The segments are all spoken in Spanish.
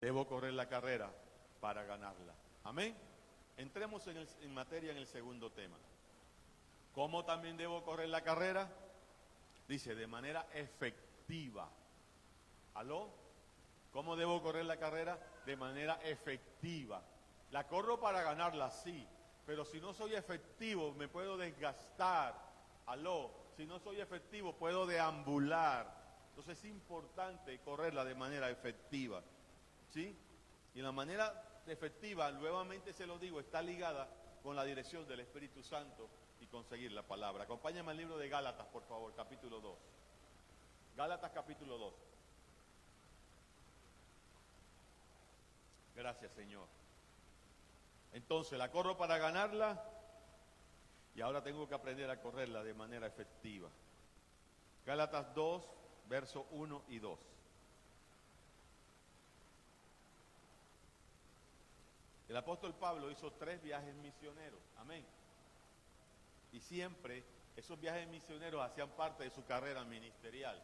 Debo correr la carrera para ganarla. Amén. Entremos en materia en el segundo tema. ¿Cómo también debo correr la carrera? Dice, de manera efectiva. ¿Aló? ¿Cómo debo correr la carrera? De manera efectiva. La corro para ganarla, sí, pero si no soy efectivo me puedo desgastar. ¿Aló? Si no soy efectivo puedo deambular. Entonces es importante correrla de manera efectiva. ¿Sí? Y la manera efectiva, nuevamente se lo digo, está ligada con la dirección del Espíritu Santo y conseguir la palabra. Acompáñame al libro de Gálatas, por favor, capítulo 2. Gálatas, capítulo 2. Gracias, Señor. Entonces, la corro para ganarla y ahora tengo que aprender a correrla de manera efectiva. Gálatas 2, versos 1 y 2. El apóstol Pablo hizo 3 viajes misioneros, amén. Y siempre esos viajes misioneros hacían parte de su carrera ministerial.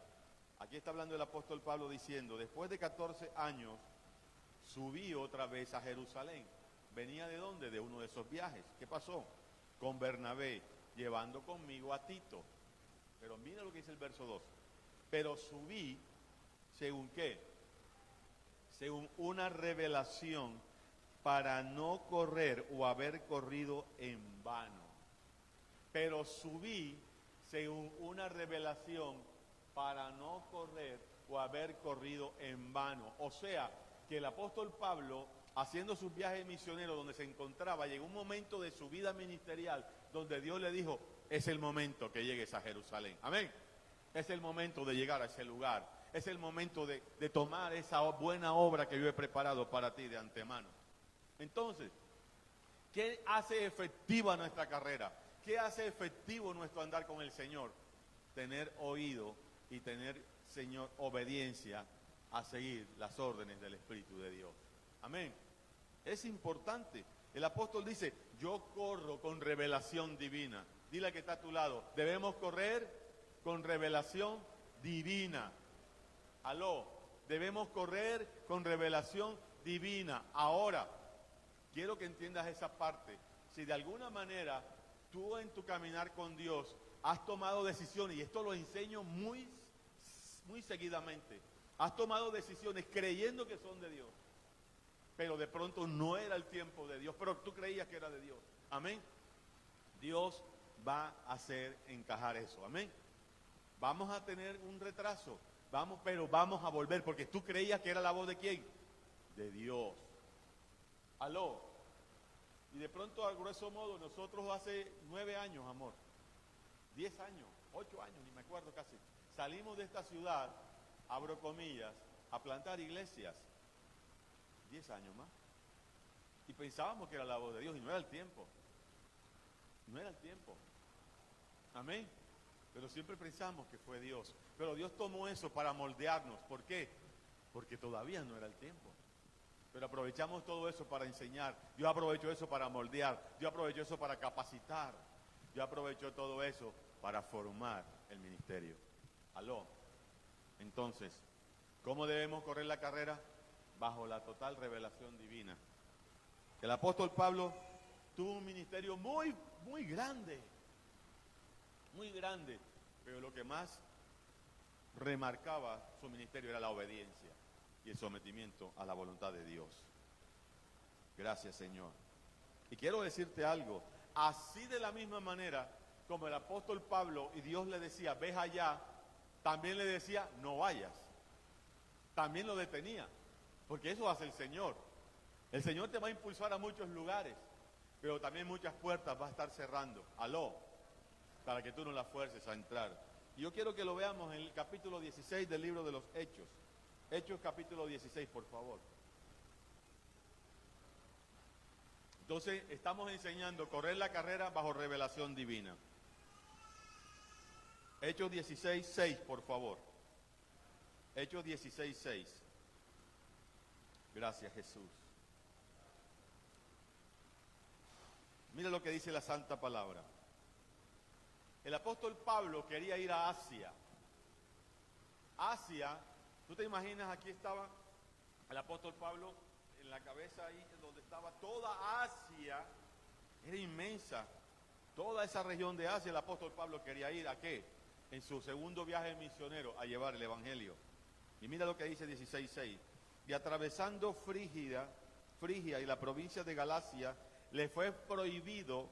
Aquí está hablando el apóstol Pablo diciendo, después de 14 años subí otra vez a Jerusalén. ¿Venía de dónde? De uno de esos viajes. ¿Qué pasó? Con Bernabé, llevando conmigo a Tito. Pero mira lo que dice el verso 2. Pero subí, ¿según qué? Según una revelación para no correr o haber corrido en vano. Pero subí según una revelación para no correr o haber corrido en vano. O sea, que el apóstol Pablo, haciendo sus viajes misioneros donde se encontraba, llegó un momento de su vida ministerial donde Dios le dijo, es el momento que llegues a Jerusalén. Amén. Es el momento de llegar a ese lugar. Es el momento de tomar esa buena obra que yo he preparado para ti de antemano. Entonces, ¿qué hace efectiva nuestra carrera? ¿Qué hace efectivo nuestro andar con el Señor? Tener oído y tener, Señor, obediencia a seguir las órdenes del Espíritu de Dios. Amén. Es importante. El apóstol dice, yo corro con revelación divina. Dile que está a tu lado, debemos correr con revelación divina. Aló, debemos correr con revelación divina. Ahora, quiero que entiendas esa parte. Si de alguna manera tú en tu caminar con Dios has tomado decisiones, y esto lo enseño muy seguidamente, has tomado decisiones creyendo que son de Dios, pero de pronto no era el tiempo de Dios, pero tú creías que era de Dios. Amén. Dios va a hacer encajar eso. Amén. Vamos a tener un retraso, pero vamos a volver, porque tú creías que era la voz de ¿quién? De Dios. Aló. Y de pronto, a grueso modo, nosotros hace 9 años, amor, 10 años, 8 años, ni me acuerdo casi, salimos de esta ciudad, abro comillas, a plantar iglesias. 10 años más. Y pensábamos que era la voz de Dios y no era el tiempo. No era el tiempo. Amén. Pero siempre pensamos que fue Dios. Pero Dios tomó eso para moldearnos. ¿Por qué? Porque todavía no era el tiempo. Pero aprovechamos todo eso para enseñar. Dios aprovechó eso para moldear. Dios aprovechó eso para capacitar. Dios aprovechó todo eso para formar el ministerio. Aló. Entonces, ¿cómo debemos correr la carrera? Bajo la total revelación divina. El apóstol Pablo tuvo un ministerio muy grande. Muy grande. Pero lo que más remarcaba su ministerio era la obediencia y el sometimiento a la voluntad de Dios. Gracias, Señor. Y quiero decirte algo, así de la misma manera como el apóstol Pablo y Dios le decía, ves allá, también le decía, no vayas. También lo detenía, porque eso hace el Señor. El Señor te va a impulsar a muchos lugares, pero también muchas puertas va a estar cerrando. Aló, para que tú no las fuerces a entrar. Y yo quiero que lo veamos en el capítulo 16 del libro de los Hechos. Hechos capítulo 16, por favor. Entonces, estamos enseñando correr la carrera bajo revelación divina. Hechos 16, 6, por favor. Hechos 16, 6. Gracias, Jesús. Mira lo que dice la santa palabra. El apóstol Pablo quería ir a Asia. Asia, ¿tú te imaginas? Aquí estaba El apóstol Pablo, en la cabeza ahí donde estaba toda Asia, era inmensa. Toda esa región de Asia, el apóstol Pablo quería ir, ¿a qué? En su segundo viaje misionero, a llevar el evangelio. Y mira lo que dice 16:6. Y atravesando Frigia y la provincia de Galacia, le fue prohibido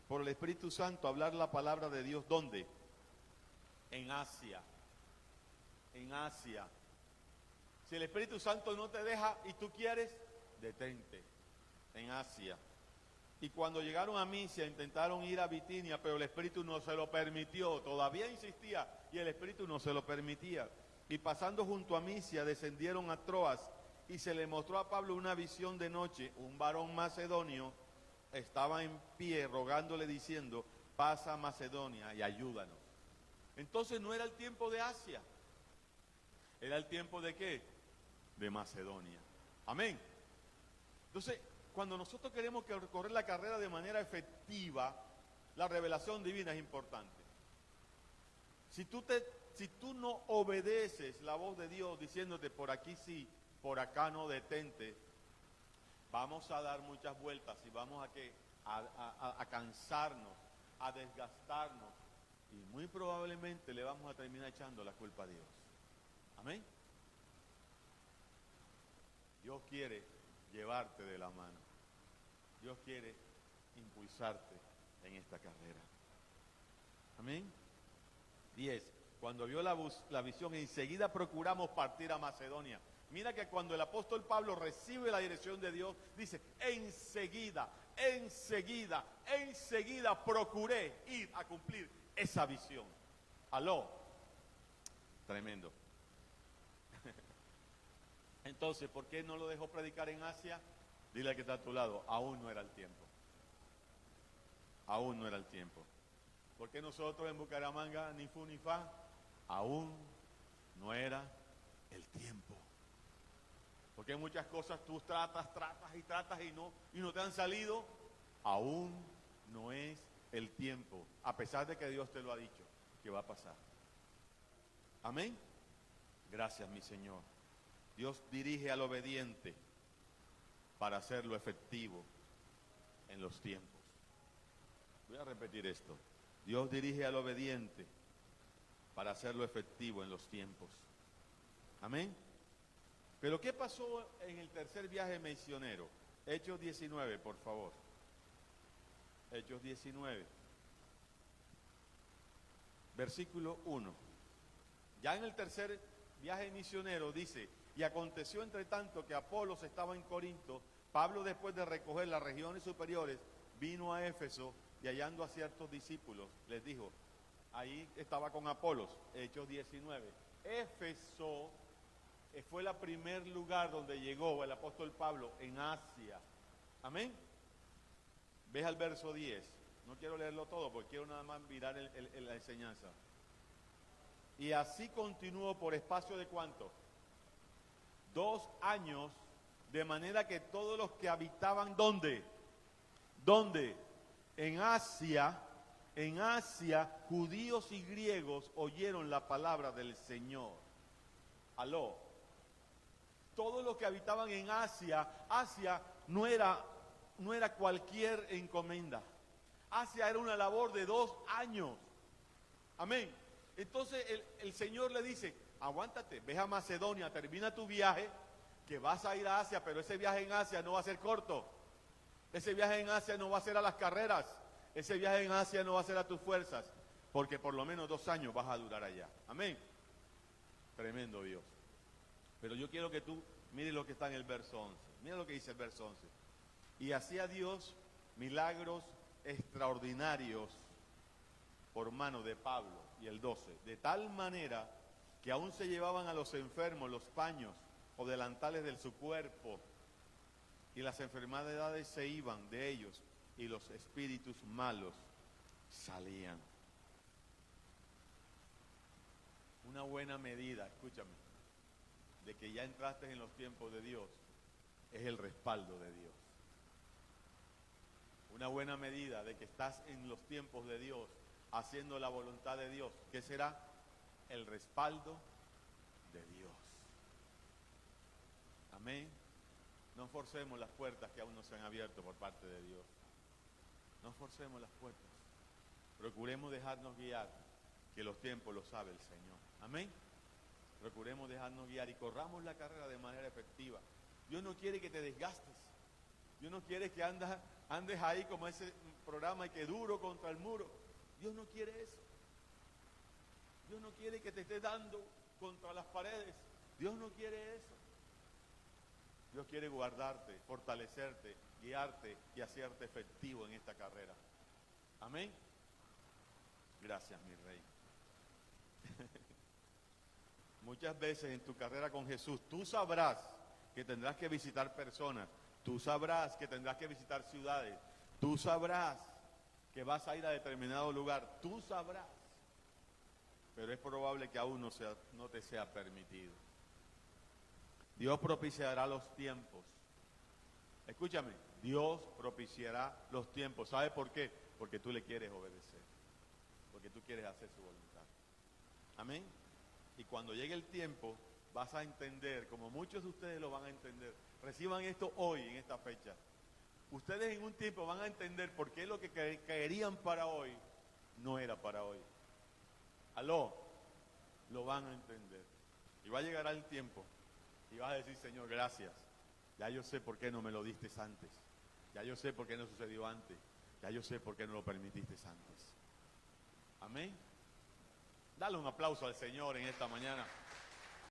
por el Espíritu Santo hablar la palabra de Dios. ¿Dónde? En Asia. En Asia. Si el Espíritu Santo no te deja y tú quieres, detente. En Asia. Y cuando llegaron a Misia, intentaron ir a Bitinia, pero el Espíritu no se lo permitió. Todavía insistía y el Espíritu no se lo permitía. Y pasando junto a Misia, descendieron a Troas y se le mostró a Pablo una visión de noche. Un varón macedonio estaba en pie rogándole diciendo, pasa a Macedonia y ayúdanos. Entonces no era el tiempo de Asia. ¿Era el tiempo de qué? De Macedonia. Amén. Entonces, cuando nosotros queremos correr la carrera de manera efectiva, la revelación divina es importante. Si tú no obedeces la voz de Dios diciéndote por aquí sí, por acá no, detente, vamos a dar muchas vueltas y vamos a cansarnos, a desgastarnos y muy probablemente le vamos a terminar echando la culpa a Dios. Amén. Dios quiere llevarte de la mano. Dios quiere impulsarte en esta carrera. Amén. 10. Cuando vio la visión, enseguida procuramos partir a Macedonia. Mira que cuando el apóstol Pablo recibe la dirección de Dios, dice, enseguida procuré ir a cumplir esa visión. Aló. Tremendo. Entonces, ¿por qué no lo dejó predicar en Asia? Dile al que está a tu lado, aún no era el tiempo. Aún no era el tiempo. ¿Por qué nosotros en Bucaramanga, ni fu ni fa? Aún no era el tiempo. Porque muchas cosas tú tratas y no te han salido. Aún no es el tiempo. A pesar de que Dios te lo ha dicho, que va a pasar. Amén. Gracias, mi Señor. Dios dirige al obediente para hacerlo efectivo en los tiempos. Voy a repetir esto. Dios dirige al obediente para hacerlo efectivo en los tiempos. Amén. Pero ¿qué pasó en el tercer viaje misionero? Hechos 19, por favor. Hechos 19. Versículo 1. Ya en el tercer viaje misionero dice, y aconteció entre tanto que Apolos estaba en Corinto, Pablo después de recoger las regiones superiores, vino a Éfeso y hallando a ciertos discípulos, les dijo, ahí estaba con Apolos, Hechos 19. Éfeso fue el primer lugar donde llegó el apóstol Pablo en Asia. Amén. Ves al verso 10. No quiero leerlo todo porque quiero nada más mirar la enseñanza. Y así continuó por espacio de ¿cuánto? 2 años, de manera que todos los que habitaban, ¿dónde? ¿Dónde? En Asia, judíos y griegos oyeron la palabra del Señor. Aló. Todos los que habitaban en Asia no era cualquier encomienda. Asia era una labor de 2 años. Amén. Entonces el Señor le dice, aguántate, ve a Macedonia, termina tu viaje, que vas a ir a Asia, pero ese viaje en Asia no va a ser corto. Ese viaje en Asia no va a ser a las carreras. Ese viaje en Asia no va a ser a tus fuerzas, porque por lo menos 2 años vas a durar allá. Amén. Tremendo Dios. Pero yo quiero que tú mires lo que está en el verso 11. Mira lo que dice el verso 11. Y hacía Dios milagros extraordinarios por mano de Pablo. Y el 12. De tal manera que aún se llevaban a los enfermos los paños o delantales de su cuerpo, y las enfermedades se iban de ellos, y los espíritus malos salían. Una buena medida, escúchame, de que ya entraste en los tiempos de Dios, es el respaldo de Dios. Una buena medida de que estás en los tiempos de Dios, haciendo la voluntad de Dios, ¿qué será? El respaldo de Dios. Amén. No forcemos las puertas que aún no se han abierto por parte de Dios. No forcemos las puertas. Procuremos dejarnos guiar, que los tiempos los sabe el Señor. Amén. Procuremos dejarnos guiar y corramos la carrera de manera efectiva. Dios no quiere que te desgastes. Dios no quiere que andes ahí como ese programa y que duro contra el muro. Dios no quiere eso. Dios no quiere que te estés dando contra las paredes. Dios no quiere eso. Dios quiere guardarte, fortalecerte, guiarte y hacerte efectivo en esta carrera. Amén. Gracias, mi Rey. Muchas veces en tu carrera con Jesús, tú sabrás que tendrás que visitar personas, tú sabrás que tendrás que visitar ciudades, tú sabrás que vas a ir a determinado lugar, tú sabrás, pero es probable que aún no te sea permitido. Dios propiciará los tiempos. Escúchame, Dios propiciará los tiempos. ¿Sabe por qué? Porque tú le quieres obedecer, porque tú quieres hacer su voluntad. Amén. Y cuando llegue el tiempo, vas a entender, como muchos de ustedes lo van a entender. Reciban esto hoy, en esta fecha. Ustedes en un tiempo van a entender por qué lo que querían para hoy no era para hoy. Aló, lo van a entender. Y va a llegar el tiempo y vas a decir, Señor, gracias. Ya yo sé por qué no me lo diste antes. Ya yo sé por qué no sucedió antes. Ya yo sé por qué no lo permitiste antes. Amén. Dale un aplauso al Señor en esta mañana.